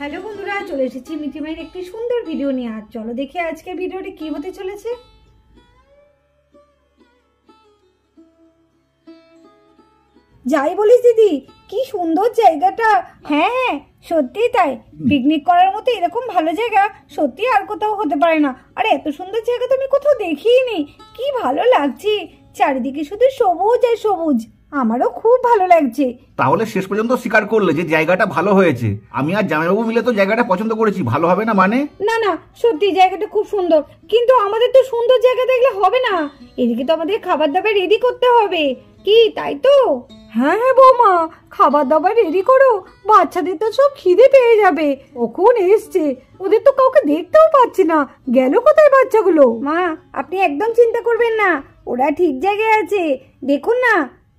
Hello বন্ধুরা, চলে এসেছি মিঠিমাইয়ের একটি সুন্দর ভিডিও নিয়ে। আর চলো দেখে আজকের ভিডিওটি কি হতে চলেছে। যাই বলিস দিদি, কি সুন্দর জায়গাটা। হ্যাঁ হ্যাঁ, সত্যি তাই। পিকনিক করার মতো এরকম ভালো জায়গা সত্যি আর কোথাও হতে পারে না। আর এত সুন্দর জায়গা তো আমি কোথাও দেখিনি। কি ভালো লাগছে, চারিদিকে শুধু সবুজ আর সবুজ। আমারও খুব ভালো লাগছে। তাহলে শেষ পর্যন্ত স্বীকার করলে যে জায়গাটা ভালো হয়েছে। আমি আর জামাইবাবু মিলে তো জায়গাটা পছন্দ করেছি, ভালো হবে না মানে? না না, সত্যি জায়গাটা খুব সুন্দর, কিন্তু আমাদের তো সুন্দর জায়গা দেখলে হবে না। এদিকে তো আমাদের খাবার দাবার রেডি করতে হবে, কি তাই তো? হ্যাঁ হ্যাঁ বৌমা, খাবার দাবার রেডি করো। বাচ্চাদের তো সব খিদে পেয়ে যাবে। কখন এসছে, ওদের তো কাউকে দেখতেও পাচ্ছি না। গেল কোথায় বাচ্চাগুলো? মা, আপনি একদম চিন্তা করবেন না, ওরা ঠিক জায়গায় আছে। দেখুন না,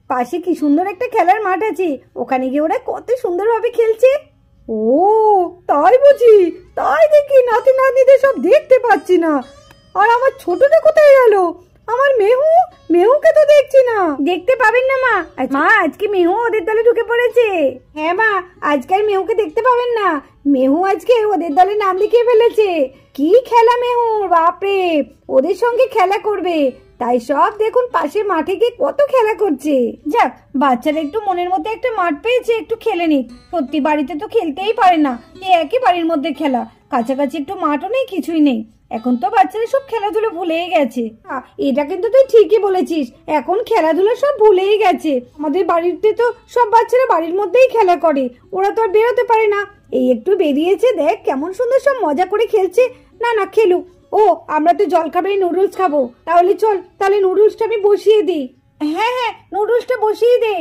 পাশে কি সুন্দর একটা খেলার মাঠ আছে, ওখানে গিয়ে ওরা কত সুন্দরভাবে খেলছে। ও তাই বুঝি? তাই দেখি নাতি নাতনিদের সব দেখতে পাচ্ছি না। আর আমার ছোটটা কোথায় গেল? আমার মেহুকে তো দেখছি না। দেখতে পাবেন না মা। মা, আজকে মেহু ওদের দলে ঢুকে পড়েছে। হ্যাঁ মা, আজকে আর মেহুকে দেখতে পাবেন না। মেহু আজকে ওদের দলে নাম লিখিয়ে ফেলেছে। কি খেলা মেহু, বাপরে! ওদের সঙ্গে খেলা করবে, তাই সব দেখুন পাশের মাঠে গিয়ে কত খেলা করছে। যাক, বাচ্চারা একটু মনের মধ্যে একটা মাঠ পেয়েছে, একটু খেলে নিক। সত্যি বাড়িতে তো খেলতেই পারে না, এই একই বাড়ির মধ্যে খেলা, কাছাকাছি একটু মাঠও নেই, কিছুই নেই। এখন তো বাচ্চারা সব খেলাধুলো ভুলেই গেছে। এটা কিন্তু তুই ঠিকই বলেছিস, এখন খেলাধুলো সব ভুলেই গেছে। আমাদের বাড়িতে তো সব বাচ্চারা বাড়ির মধ্যেই খেলা করে, ওরা তো আর বেরোতে পারে না। এই একটু বেরিয়েছে, দেখ কেমন সুন্দর সব মজা করে খেলছে। না না, খেলুক। ও, আমরা তো জল খাবারই নুডলস খাবো। তাহলে চল, তাহলে নুডলসটা আমি বসিয়ে দিই। হ্যাঁ হ্যাঁ, নুডলসটা বসিয়ে দে।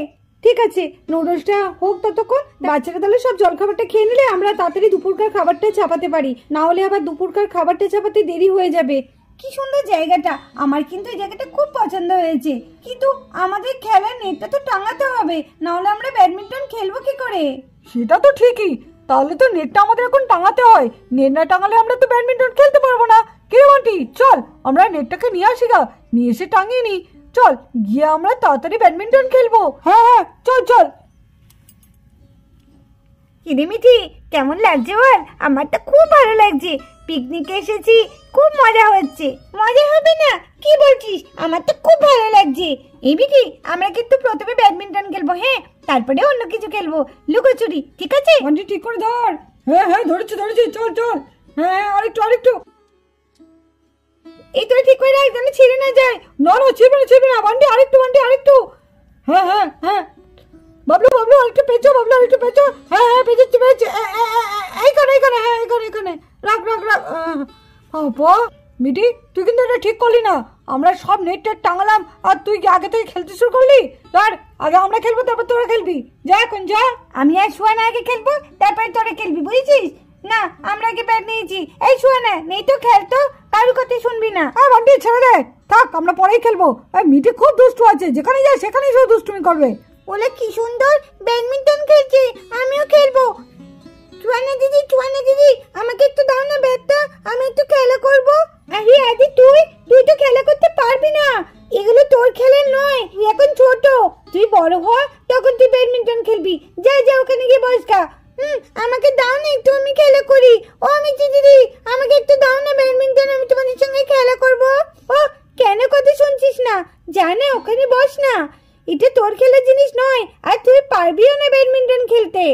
ঠিক আছে, নুডলসটা হোক ততক্ষণ। বাচ্চারা তাহলে সব জল খাবারটা খেয়ে নিলে আমরা তাড়াতাড়ি দুপুরকার খাবারটা চাপাতে পারি, না হলে আবার দুপুরকার খাবারটা চাপাতে দেরি হয়ে যাবে। কি সুন্দর জায়গাটা, আমার কিন্তু এই জায়গাটা খুব পছন্দ হয়েছে। কিন্তু আমাদের খেলার নেটটা তো টাঙাতে হবে, না হলে আমরা ব্যাডমিন্টন খেলবো কি করে? সেটা তো ঠিকই, তাহলে তো নেটটা আমাদের এখন টাঙাতে হয়। নেট না টাঙালে আমরা তো ব্যাডমিন্টন খেলতে পারবো না। কে আন্টি, চল আমরা নেটটাকে নিয়ে আসি গা, নিয়ে এসে টাঙিয়ে নি। চল গিয়ে আমরা তাড়াতাড়ি ব্যাডমিন্টন খেলবো। হ্যাঁ হ্যাঁ, চল চল। কিরে মিঠি, কেমন লাগছে বল? আমার তো খুব ভালো লাগছে। পিকনিকে এসেছি, খুব মজা হচ্ছে। মজা হবে না? কি বলছিস? আমার তো খুব ভালো লাগছে। এই মিঠি, আমরা কিন্তু প্রথমে ব্যাডমিন্টন খেলবো, হ্যাঁ, তারপরে অন্য কিছু খেলবো, লুকোচুরি, ঠিক আছে? আন্টি ঠিক করে ধর। হ্যাঁ হ্যাঁ, ধরেছি ধরেছি, চল চল। হ্যাঁ, আরেকটু আরেকটু। এই তো ঠিক করে রাখ, যেন ছিঁড়ে না যায়। না না, ছিড়বে না আন্টি, আরেকটু আন্টি, আরেকটু। হ্যাঁ হ্যাঁ হ্যাঁ, বাবলু বাবলু আরেকটু পেঁচো, বাবলু আরেকটু পেঁচো। হ্যাঁ হ্যাঁ, পেঁচেছি পেঁচে। এইখানে এইখানে, হ্যাঁ এইখানে এইখানে, রাখ রাখ রাখ। মিটি, তুই কিন্তু এটা ঠিক করলি না। আমরা সব নেট টেট টাঙালাম আর তুই আগে থেকে খেলতে শুরু করলি। ধর, আগে আমরা খেলবো, তারপর তোরা খেলবি। যা এখন যা। আমি আর সুয়ানা আগে খেলবো, তারপরে তোরা খেলবি, বুঝেছিস? না, আমরা আগে ব্যাট নিয়েছি। এই সুয়ানা, নেই তো খেলতো, কারোর কথা শুনবি না। বান্টি ছেড়ে দে, থাক, আমরা পরেই খেলবো। মিটি খুব দুষ্টু আছে, যেখানে যায় সেখানেই সব দুষ্টুমি করবে। বলে কি সুন্দর ব্যাডমিন্টন খেলছে, আমিও খেলবো। সুয়ানা দিদি, আমাকে একটু দাও না ব্যাটটা, আমি একটু খেলা করবো। আরে আদি, তুই তো খেলা করতে পারবি না, এগুলো তোর খেলার নয়। তুই এখন ছোট, তুই বড় হ, তখন তুই ব্যাডমিন্টন খেলবি। যা যা, ওখানে গিয়ে বস গা। আমাকে দাও না একটু, আমি খেলা করি। ও মিঠি দিদি, আমাকে একটু দাও না ব্যাডমিন্টন, আমি তোমাদের সঙ্গে খেলা করবো। ও, কেন কথা শুনছিস না? জানে, ওখানে বস না। এটা তোর খেলার জিনিস নয়, আর তুই পারবিও না ব্যাডমিন্টন খেলতে।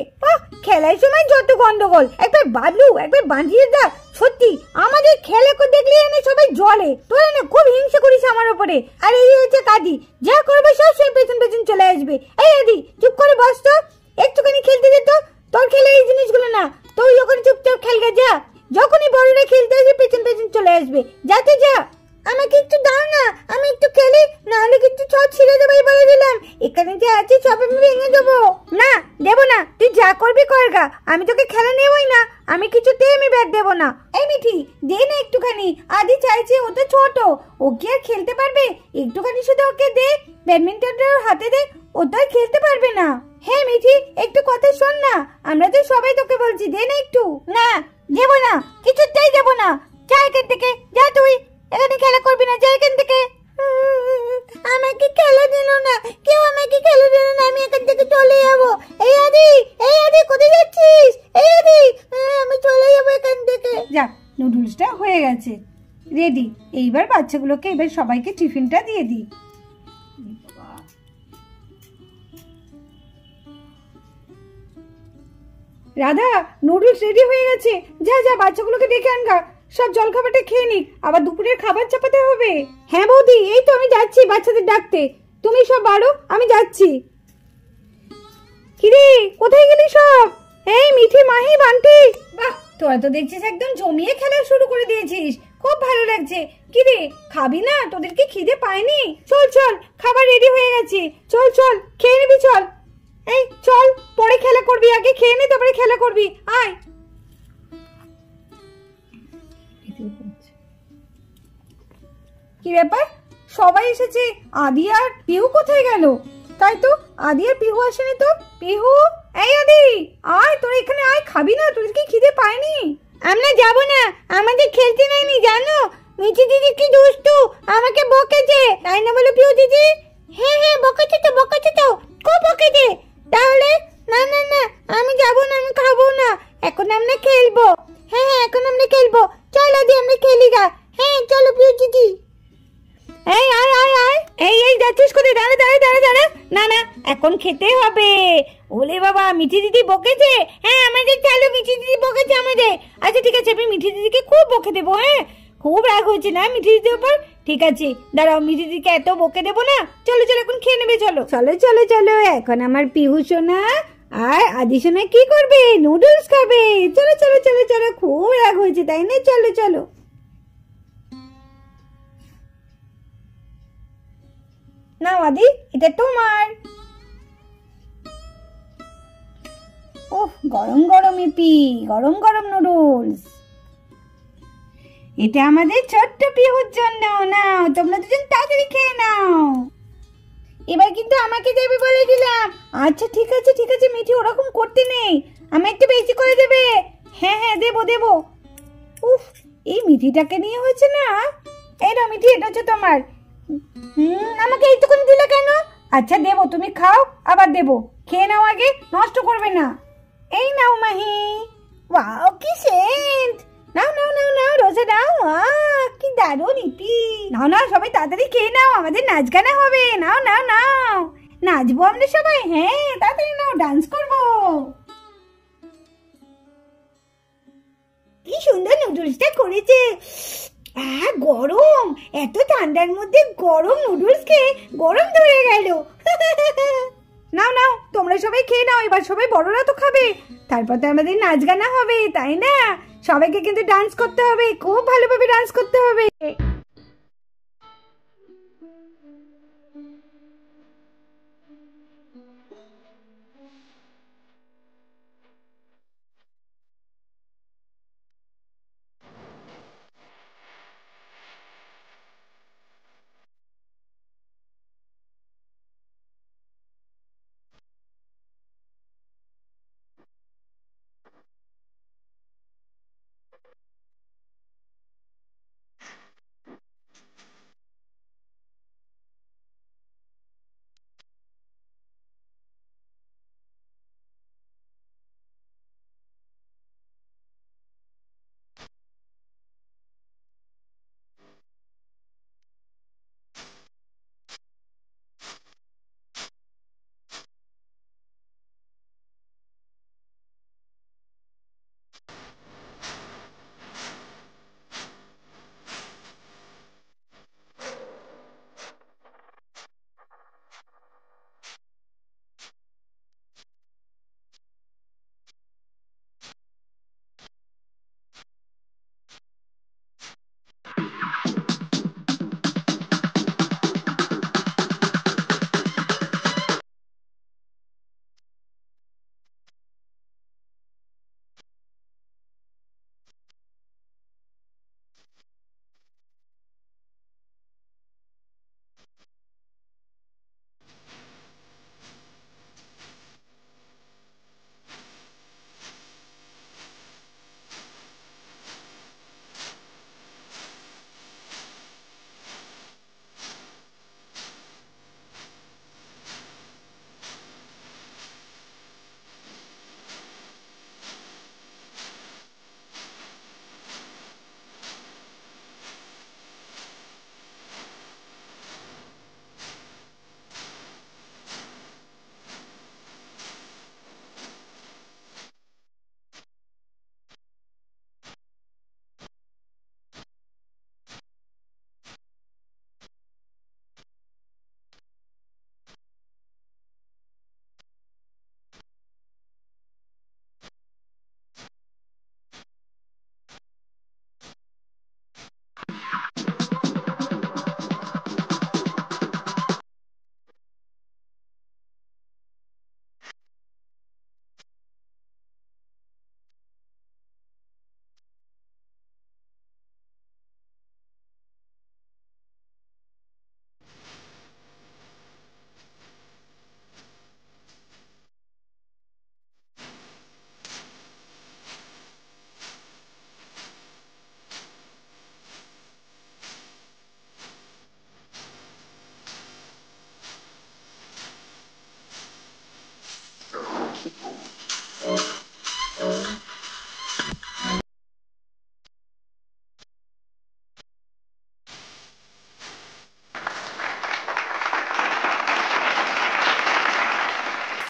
খেলার সময় যত গন্ডগোল, একবার বাদলু, একবার বাঁধিয়ে দা। সত্যি আমাদের খেলা দেখলে এনে সবাই জলে। তোরা না খুব হিংসা করিস আমার উপরে। আর এই হচ্ছে কাদি, যা করবে সব সে পেছন পেছন চলে আসবে। এই আদি, চুপ করে বস তো, একটুখানি খেলতে দে তো। তোর খেলা এই জিনিসগুলো না, তুই ওখানে চুপচাপ খেলগা যা। যখনই বড়রা খেলতে আসবে পেছন পেছন চলে আসবে, যাতে যা। আমাকে একটু দাও না, আমি একটু খেলি, নাহলে কিন্তু সব ছিঁড়ে দেবো বলে দিলাম। এখানে যে আছে সব আমি ভেঙে দেবো। না, দেবো না, তুই যা করবি করগা, আমি তোকে খেলা নেবই না। আমি কিছুতেই আমি ব্যাট দেবো না। এই মিঠি, দে না একটুখানি। আদি চাইছে, ও তো ছোট, ও কি আর খেলতে পারবে? একটুখানি শুধু ওকে দে, ব্যাডমিন্টনটা ওর হাতে দে, ও তো আর খেলতে পারবে না। হ্যাঁ মিঠি, একটু কথা শোন না, আমরা তো সবাই তোকে বলছি, দে না একটু। না, দেবো না, কিছুতেই দেবো না। যা এখান থেকে, যা, তুই এখানে খেলা করবি না, যা এখান থেকে। আমাকে খেলা দিল না, কেউ আমাকে খেলা দিল না, আমি এখান থেকে চলে যাবো। এই আদি, কোথায় যাচ্ছিস? এই আদি, বাচ্চাগুলোকে এবার সবাইকে টিফিনটা দিয়ে দিই। রাধা, নুডলস রেডি হয়ে গেছে, যা যা বাচ্চাগুলোকে ডেকে আনগা, সব জলখাবারটা খেয়ে নিক, আবার দুপুরের খাবার চাপাতে হবে। হ্যাঁ বৌদি, এই তো আমি যাচ্ছি বাচ্চাদের ডাকতে, তুমি সব বাড়ো, আমি যাচ্ছি। কিরে, কোথায় গেলি সব? এই মিঠি, মাহি, বান্টি, বাহ তোরা তো দেখছিস একদম জমিয়ে খেলা শুরু করে দিয়েছিস, খুব ভালো লাগছে। কিরে, খাবি না? তোদেরকে খিদে পায়নি? চল চল, খাবার রেডি হয়ে গেছে, চল চল খেয়ে নিবি, চল। এই চল, পরে খেলা করবি, আগে খেয়ে নে তারপরে খেলা করবি, আয়। কি ব্যাপার, সবাই এসেছে, আদি আর পিহু কোথায় গেল? তাই তো, আদি আর পিহু আসেনি তো। পিহু, এই আদি, আয়, তোরা এখানে আয়, খাবি না? তোদের কি খিদে পায়নি? আমরা যাব না, আমাদের খেলতে নেয়নি জানো। মিঠি দিদি কি দুষ্টু, আমাকে বকেছে, তাই না বলো পিহু দিদি? হ্যাঁ হ্যাঁ, বকেছে তো খুব বকেছে। তাহলে না না না, আমি যাব না, আমি খাবো না, এখন আমরা খেলবো। হ্যাঁ হ্যাঁ, এখন আমরা খেলবো, চলো দি আমরা খেলি গা। হ্যাঁ চলো পিহু দিদি। এই আয় আয় আয়, এই যাচ্ছিস কোথায়? দাঁড়া দাঁড়া দাঁড়া দাঁড়া, না না এখন খেতে হবে। ওলে বাবা, মিঠি দিদি বকেছে। হ্যাঁ আমাদের চলো, মিঠি দিদি বকেছে আমাদের। আচ্ছা ঠিক আছে, আমি মিঠি দিদিকে খুব বকে দেবো। হ্যাঁ, খুব রাগ হয়েছে না মিঠি দিদির উপর? ঠিক আছে, দাঁড়াও, মিঠি দিদিকে এত বকে দেবো না। চলো চলো, এখন খেয়ে নেবে, চলো চলো চলো চলো। এখন আমার পিহু সোনা আর আদি সোনা কি করবে? নুডলস খাবে। চলো চলো চলো চলো, খুব রাগ হয়েছে তাই না? চলো চলো। নাও আদি, এটা তোমার। ওহ, গরম গরম ইপি, গরম গরম নুডলস। এটা আমাদের ছোট্ট পিহুর জন্য, নাও তোমরা দুজন তাড়াতাড়ি খেয়ে নাও। এবার কিন্তু আমাকে দেবে বলে দিলাম। আচ্ছা ঠিক আছে ঠিক আছে মিঠি, ওরকম করতে নেই, আমি একটু বেশি করে দেবে। হ্যাঁ হ্যাঁ, দেবো দেবো। উফ, এই মিঠিটাকে নিয়ে হয়েছে না। এই না মিঠি, এটা হচ্ছে তোমার। আমাকে এইটুকুনি দিলে কেন? আচ্ছা দেবো, তুমি খাও, আবার দেবো, খেয়ে নাও আগে, নষ্ট করবে না। এই নাও মাহি, ওয়াও কি সেন্ট। নাও নাও নাও নাও, রোজা নাও, কি দারুণ ইপি। নাও নাও, সবাই তাড়াতাড়ি খেয়ে নাও, আমাদের নাচ গানা হবে। নাও নাও নাও, নাচবো আমরা সবাই। হ্যাঁ তাড়াতাড়ি নাও, ডান্স করবো। কি সুন্দর নুডলসটা করেছে। গরম, এত ঠান্ডার মধ্যে গরম নুডলস খেয়ে গরম ধরে গেল। নাও নাও, তোমরা সবাই খেয়ে নাও, এবার সবাই বড়রা তো খাবে, তারপর তো আমাদের নাচ গানা হবে তাই না? সবাইকে কিন্তু ডান্স করতে হবে, খুব ভালোভাবে ডান্স করতে হবে।